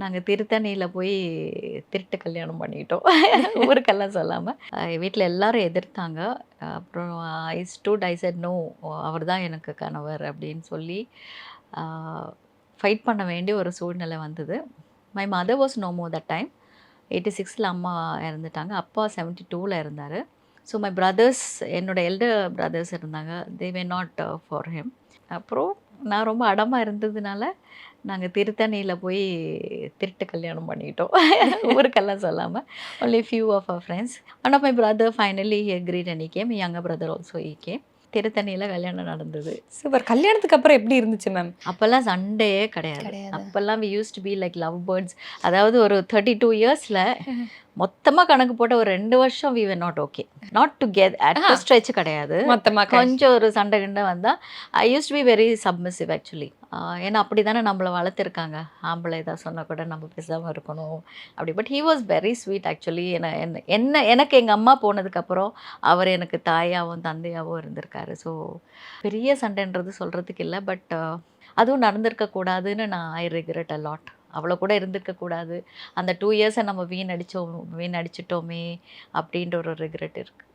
நாங்கள் திருத்தணியில் போய் திருட்டு கல்யாணம் பண்ணிட்டோம். ஊருக்கெல்லாம் சொல்லாமல். வீட்டில் எல்லாரும் எதிர்த்தாங்க. அப்புறம் ஐ செட் நோ, அவர் தான் எனக்கு கணவர் அப்படின்னு சொல்லி ஃபைட் பண்ண வேண்டிய ஒரு சூழ்நிலை வந்தது. My mother was no more that time. 86ல் அம்மா இறந்துட்டாங்க. அப்பா 72ல் இருந்தார். ஸோ மை பிரதர்ஸ், என்னோட எல்டர் பிரதர்ஸ் இருந்தாங்க. They were not for him. அப்புறம் நான் ரொம்ப அடமாக இருந்ததுனால நாங்கள் திருத்தணியில் போய் திருட்டு கல்யாணம் பண்ணிட்டோம். ஊருக்கெல்லாம் சொல்லாமல். Only few of our friends. One of my brother finally he agreed and he came. Younger brother also he came. திருத்தணியில் கல்யாணம் நடந்தது. சூப்பர். கல்யாணத்துக்கு அப்புறம் எப்படி இருந்துச்சு மேம்? அப்போல்லாம் சண்டையே கிடையாது. அப்போல்லாம் we used to be like love birds. அதாவது ஒரு 32 இயர்ஸில் மொத்தமாக கணக்கு போட்ட ஒரு 2 வருஷம் we were not okay. Not together at first stretch கிடையாது. மொத்தமாக கொஞ்சம் ஒரு சண்டை கிண்டை வந்தால் I used to be very submissive actually. ஏன்னா அப்படி தானே நம்மளை வளர்த்துருக்காங்க. ஆம்பளை ஏதாவது சொன்னால் கூட நம்ம பேசாமல் இருக்கணும் அப்படி. But he was very sweet actually. எனக்கு எங்கள் அம்மா போனதுக்கப்புறம் அவர் எனக்கு தாயாகவும் தந்தையாகவும் இருந்திருக்காரு. ஸோ பெரிய சண்டைன்றது சொல்கிறதுக்கு இல்லை. பட் அதுவும் நடந்திருக்கக்கூடாதுன்னு நான் ஐ ரிக்ரெட் அ லாட். அவ்வளோ கூட இருந்திருக்கக்கூடாது. அந்த 2 இயர்ஸை நம்ம வீணடிச்சிட்டோமே அப்படின்ற ஒரு ரிக்ரெட் இருக்குது.